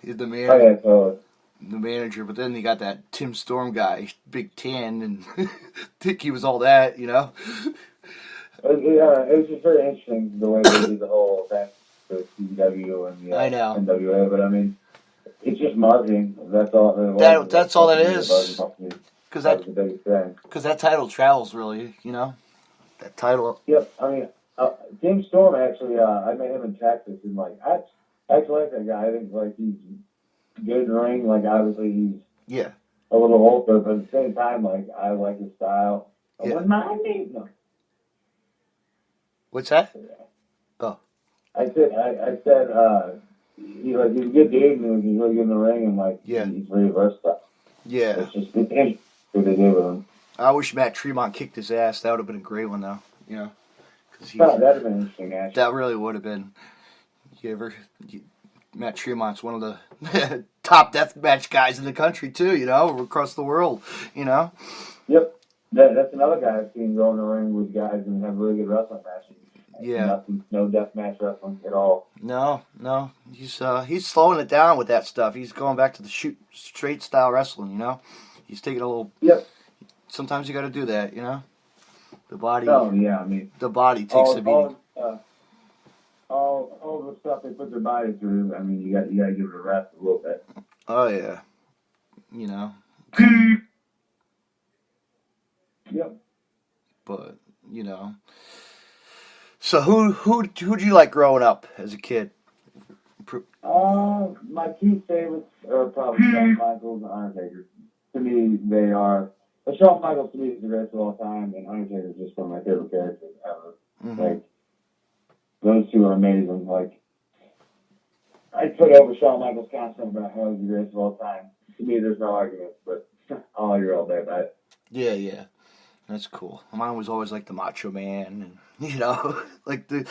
He's the Oh manager. yeah, totally. The manager, but then you got that Tim Storm guy, big tan, and think he was all that, you know? It was just very interesting the way they did the whole event for CW and the I know. NWA. But I mean, it's just marketing. That's all. That's all that is. Because that was the biggest thing. Because that title travels, really, you know? That title. Yep. I mean, Tim Storm actually. I met him in Texas, and like I actually like that guy. I think like he's good in the ring. Like obviously he's a little older, but at the same time, like I like his style. Yeah. What's my name? No. What's that? Oh. I said, he's a good dude, and he's really good in the ring, and like he's very versatile. Yeah. It's just interesting what they did with him. I wish Matt Tremont kicked his ass. That would have been a great one, though. You know, that'd have been interesting. Actually, that really would have been. Matt Tremont's one of the top deathmatch guys in the country too. You know, across the world. You know. Yep, that's another guy I've seen go in the ring with guys and have really good wrestling matches. Yeah. No deathmatch wrestling at all. No. He's slowing it down with that stuff. He's going back to the straight style wrestling. You know, he's taking a little. Yep. Sometimes you got to do that. You know, the body. Oh yeah, I mean the body takes a beating. All the stuff they put their body through. I mean, you got to give it a rest a little bit. Oh yeah, you know. Yep. But you know. So who'd you like growing up as a kid? My two favorites are probably Shawn Michaels and Undertaker. To me, they are. But Shawn Michaels to me is the greatest of all time, and Undertaker is just one of my favorite characters ever. Mm-hmm. Like those two are amazing. Like I put over Shawn Michaels constantly about how he's the greatest of all time. To me, there's no argument, but I'll argue all day about it. Yeah. That's cool. Mine was always like the Macho Man, and you know, like the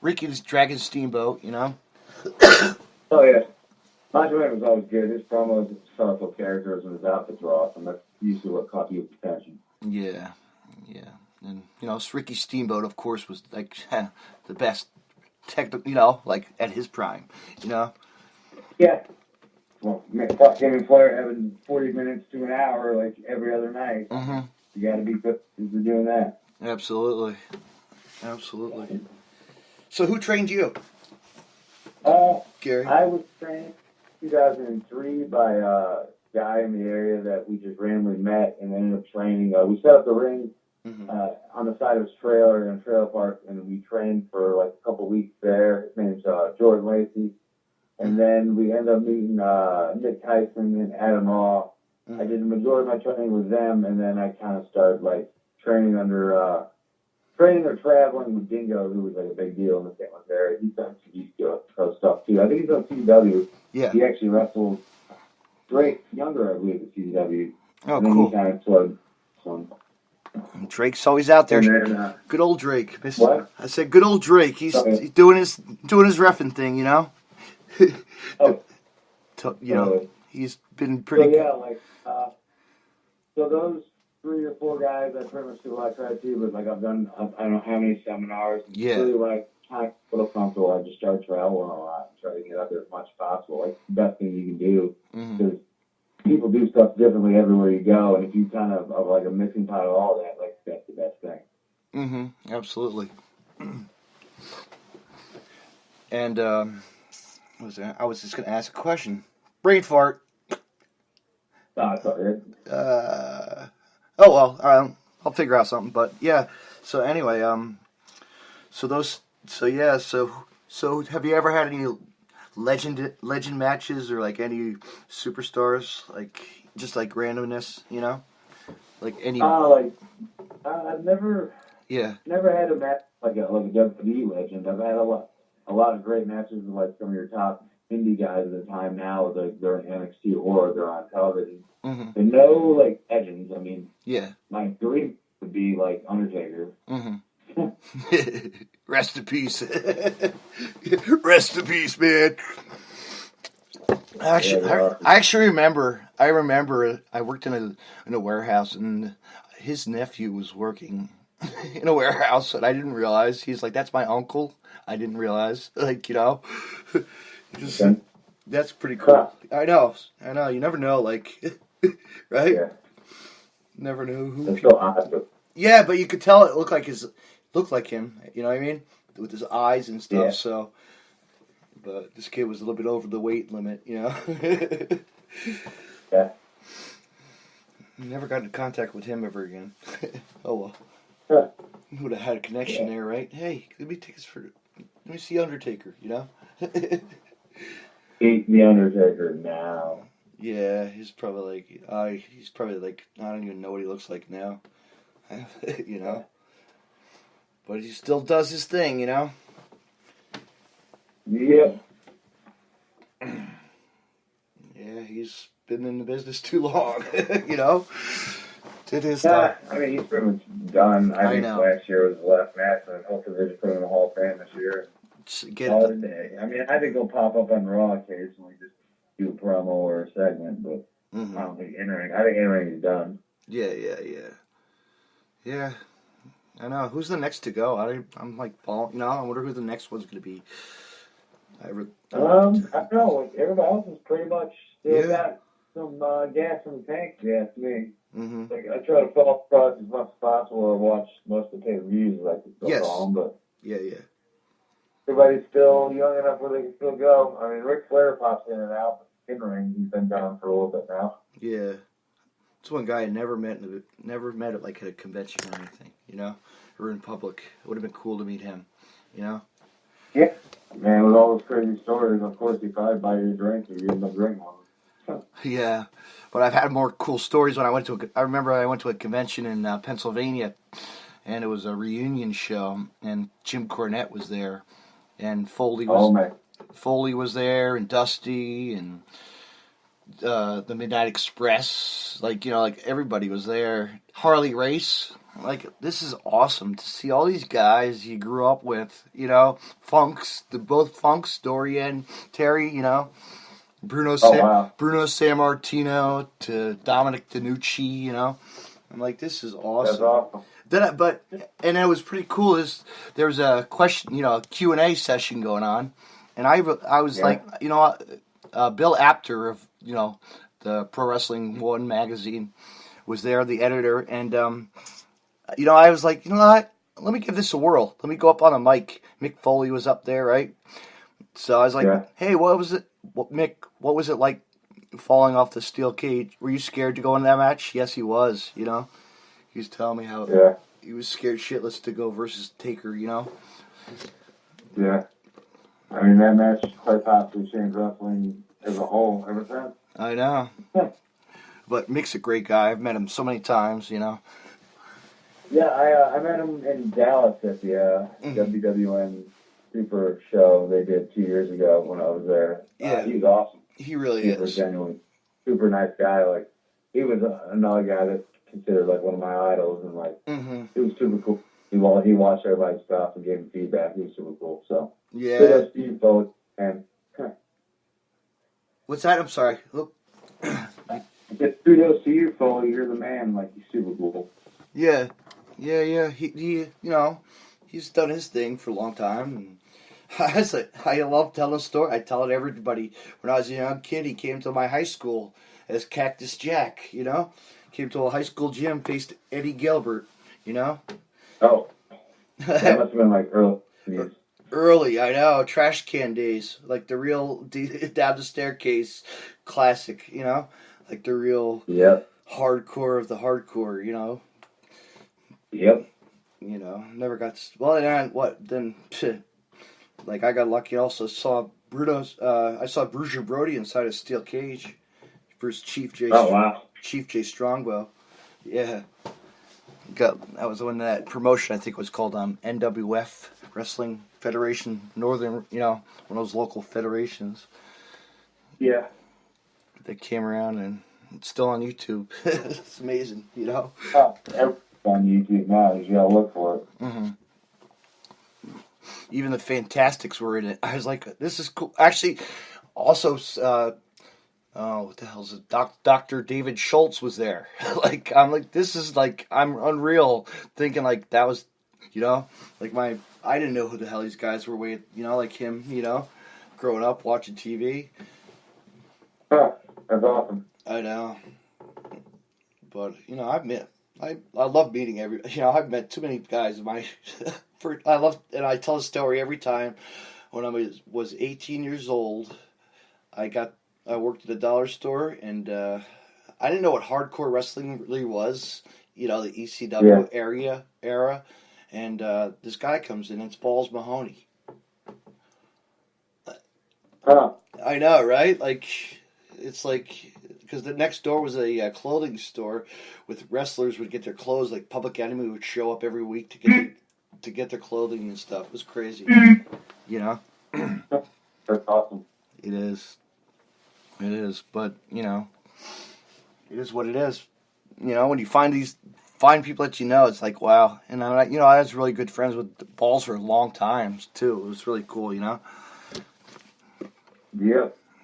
Ricky's Dragon Steamboat, you know. Oh yeah, Macho Man was always good. His promos, his colorful characters, and his outfits were awesome. That's usually what caught people's attention. Yeah, and you know, Ricky Steamboat, of course, was like the best, you know, like at his prime, you know. Yeah. Well, him and Flair having 40 minutes to an hour like every other night. Mm-hmm. You got to be good for doing that. Absolutely. So who trained you? Gary? I was trained in 2003 by a guy in the area that we just randomly met and ended up training. We set up the ring on the side of his trailer in a trailer park, and we trained for like a couple weeks there. His name's Jordan Lacey. And then we ended up meeting Nick Tyson and Adam Raw. I did the majority of my training with them, and then I kind of started like training or traveling with Dingo, who was like a big deal in the St. Louis area. He's done some East Coast stuff too. I think he's on CW. Yeah. He actually wrestled Drake Younger, I believe, at CW. Oh, and then cool. He kind of plugged some. Drake's always out there. Then, good old Drake. What? I said, good old Drake. He's doing his reffing thing, you know. You know, he's been pretty. So yeah, like so those 3 or 4 guys, I pretty much do what I try to do. But like I've done, I don't know how many seminars. Yeah. Really, when I kind of feel comfortable, I just start traveling a lot and try to get out there as much as possible. Like the best thing you can do because people do stuff differently everywhere you go, and if you kind of are like a mixing pot of all that, like that's the best thing. Mm-hmm. Absolutely. And what was that? I was just going to ask a question. Brain fart. No, it's all good. Oh well, I'll figure out something. But yeah. So anyway, so have you ever had any legend matches or like any superstars, like just like randomness, you know, like any? I've never had a match like a WWE legend. I've had a lot of great matches with like some of your top indie guys at the time now, like they're in NXT or they're on television. Mm-hmm. And no like legends. I mean, my dream would be like Undertaker. Mm-hmm. Rest in peace. Rest in peace, man. I actually remember. I worked in a warehouse, and his nephew was working in a warehouse, and I didn't realize. He's like, "That's my uncle." I didn't realize, like, you know. That's pretty cool. I know. You never know, like, right? Yeah. Never know who. That's so odd. Yeah, but you could tell it looked like him. You know what I mean? With his eyes and stuff. Yeah. So, but this kid was a little bit over the weight limit. You know. Yeah. Never got in contact with him ever again. Oh well. Huh. Would have had a connection there, right? Hey, let me see Undertaker. You know. He's the Undertaker now. Yeah, he's probably like I don't even know what he looks like now. You know. But he still does his thing, you know. Yep. Yeah, he's been in the business too long, you know. Did his stuff. I mean, he's pretty much done. I think know. last year was the last match, and hopefully they just put him in the Hall of Fame this year. Call it a day. I mean, I think he'll pop up on Raw occasionally, just do a promo or a segment, but I don't think in-ring. I think in-ring is done. Yeah. I know. Who's the next to go? I'm like, following, I wonder who the next one's going to be. I don't know. Like, everybody else is pretty much still got some gas in the tank, if you ask me. Mm-hmm. Like, I try to follow across as much as possible or watch most of the pay-per-views as I can go on, but yeah. Everybody's still young enough where they can still go. I mean, Ric Flair pops in and out, but in ring, he's been gone for a little bit now. Yeah. It's one guy I never met at like at a convention or anything, you know, or in public. It would have been cool to meet him, you know. Yeah, man, with all those crazy stories, of course, he probably buy you a drink or you end up drinking one. Yeah, but I've had more cool stories when I remember I went to a convention in Pennsylvania, and it was a reunion show, and Jim Cornette was there, and Foley was there, and Dusty, and the Midnight Express, like everybody was there. Harley Race, like, this is awesome to see all these guys you grew up with, Funks, both Funks, Dorian, Terry, Bruno Sammartino to Dominic DeNucci, I'm like, this is awesome. That's awesome. And it was pretty cool. There was a question, a Q&A session going on, and I was like, Bill Apter of the Pro Wrestling One magazine was there, the editor, and I was like, what? Let me give this a whirl. Let me go up on a mic. Mick Foley was up there, right? So I was like, hey, Mick, what was it like falling off the steel cage? Were you scared to go in that match? Yes, he was, He was telling me how he was scared shitless to go versus Taker, Yeah. I mean, that match quite possibly changed wrestling as a whole ever since. I know. But Mick's a great guy. I've met him so many times, Yeah, I met him in Dallas at the WWN Super show they did 2 years ago when I was there. Yeah. He was awesome. He really is. He was genuinely super nice guy. Like, he was another guy that's considered like one of my idols, and like, He was super cool. He watched everybody's stuff and gave him feedback. He was super cool. So good Steve both and. What's that? I'm sorry. Look. Just kudos to you, Foley. You're the man. Like, he's super cool. Yeah. He he's done his thing for a long time. And I love telling a story. I tell it to everybody. When I was a young kid, he came to my high school as Cactus Jack, Came to a high school gym, faced Eddie Gilbert, Oh. That must have been like early. Early, I know. Trash can days. Like the real down the staircase classic, Like the real hardcore of the hardcore, Yep. Never got to... Well, then, like, I got lucky. I also saw I saw Bruiser Brody inside a steel cage versus Chief J. Oh, wow. Chief J. Strongbow. Yeah. That was when that promotion, I think, was called NWF, Wrestling Federation Northern, one of those local federations. Yeah. That came around, and it's still on YouTube. It's amazing, Oh, everything's on YouTube now. You gotta look for it. Mm-hmm. Even the Fantastics were in it. I was like, this is cool. Actually, also, what the hell is it? Dr. David Schultz was there. I'm like, this is like, I'm unreal. Thinking like that was, like I didn't know who the hell these guys were with, like him, growing up watching TV. That's awesome. I know. But, you know, I love meeting I've met too many guys. And I tell a story every time. When I was 18 years old, I worked at a dollar store, and I didn't know what hardcore wrestling really was, the ECW era. And this guy comes in, it's Balls Mahoney. I know, right? Like, it's like, because the next door was a clothing store with wrestlers would get their clothes, like Public Enemy would show up every week to get their clothing and stuff. It was crazy, That's awesome. It is, but, it is what it is. When you find people that it's like, wow. And I was really good friends with the Balls for a long time, too. It was really cool, Yeah.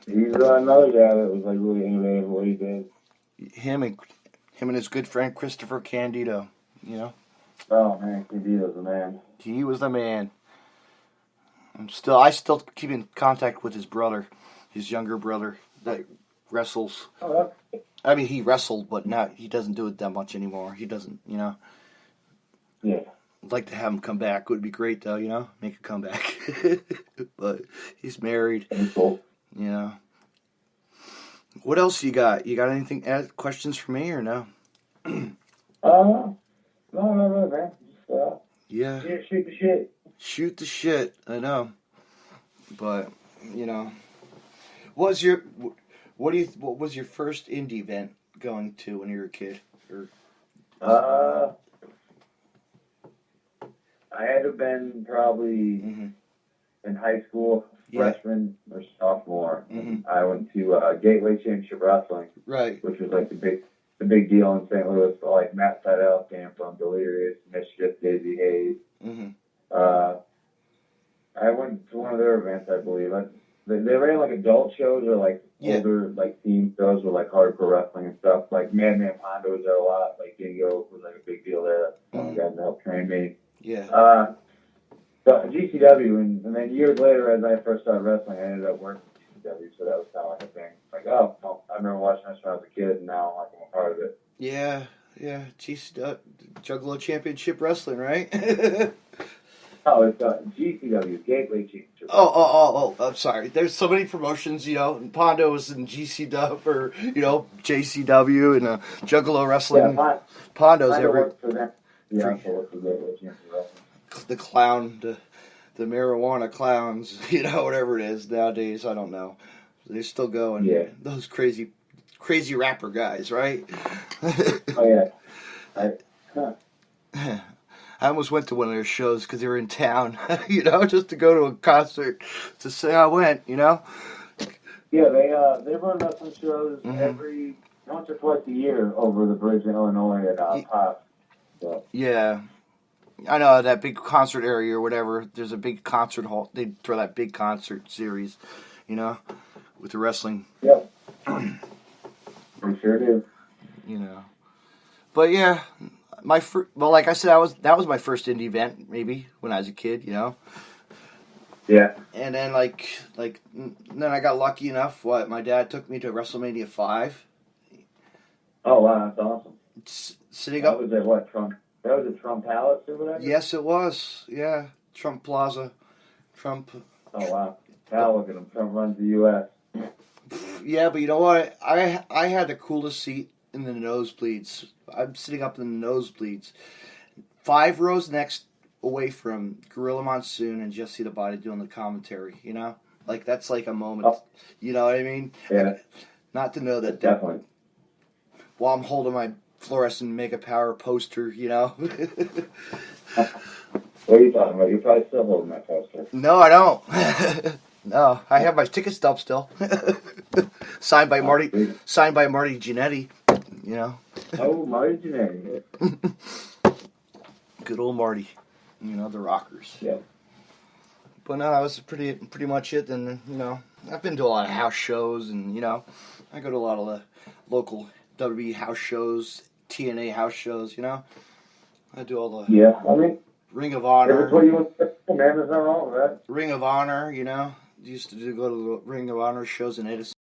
He's another guy that was, like, really innovative what he did. Him and his good friend Christopher Candido, Oh, man, Candido's the man. He was the man. I still keep in contact with his brother, his younger brother that wrestles. Oh, I mean, he wrestled, but now he doesn't do it that much anymore. He doesn't, Yeah. I'd like to have him come back. It would be great, though, make a comeback. But he's married, Cool. What else you got? You got anything, questions for me or no? No, man. Just, Yeah. Shoot the shit. Shoot the shit. I know. But, what was your first indie event going to when you were a kid? I had to have been probably in high school, freshman or sophomore. Mm-hmm. I went to Gateway Championship Wrestling, Right. which was like the big deal in St. Louis. So, like Matt Seidel came from Delirious, Mischief, Daisy Hayes. Mm-hmm. I went to one of their events, I believe. They ran like adult shows or like older like team shows with like hardcore wrestling and stuff. Like Madman Pondo was there a lot. Like Dingo was like a big deal there. One guy that helped train me. Yeah. But GCW, and then years later, as I first started wrestling, I ended up working at GCW, so that was kind of like a thing. Like, oh, well, I remember watching this when I was a kid, and now I'm a part of it. Yeah. GCW, Juggalo Championship Wrestling, right? Oh, it's GCW, Gateway Championship. Oh, I'm sorry. There's so many promotions, and Pondo was in GCW, or, JCW, and Juggalo Wrestling. Yeah, Pondo's every... for them. Yeah, I worked for Gateway Championship Wrestling. The clown, the marijuana clowns, whatever it is nowadays, I don't know. They're still going. Yeah. Those crazy rapper guys, right? Oh, yeah. I almost went to one of their shows because they were in town, just to go to a concert to say I went, Yeah, they run wrestling shows every once or twice a year over the bridge in Illinois at Pop. So. Yeah. I know that big concert area or whatever. There's a big concert hall. They throw that big concert series, with the wrestling. Yep. We sure do. But yeah, like I said, that was my first indie event, maybe when I was a kid, Yeah. And then then I got lucky enough. My dad took me to WrestleMania 5. Oh wow, that's awesome. Sitting that up. Was at what Trump? That was at Trump Palace or whatever. Yes, it was. Yeah, Trump Plaza, Trump. Oh wow! Now look at him. Trump runs the U.S. Yeah, but you know what? I had the coolest seat in the nosebleeds. I'm sitting up in the nosebleeds, 5 rows next away from Gorilla Monsoon and Jesse the Body doing the commentary. Like that's like a moment. Oh. You know what I mean? Yeah. Not to know that. Definitely. While I'm holding my fluorescent Mega Power poster, What are you talking about? You're probably still holding that poster. No, I don't. No, I have my ticket stub still. Signed by Marty Jannetty, Oh, Marty Jannetty. Good old Marty. The Rockers. Yeah. But no, that was pretty much it. And, I've been to a lot of house shows and, I go to a lot of the local WWE house shows, TNA house shows, I do all the... Yeah, I mean... Ring of Honor. That's what you want to say, man. There's nothing wrong with that. Ring of Honor, used to go to the Ring of Honor shows in Edison.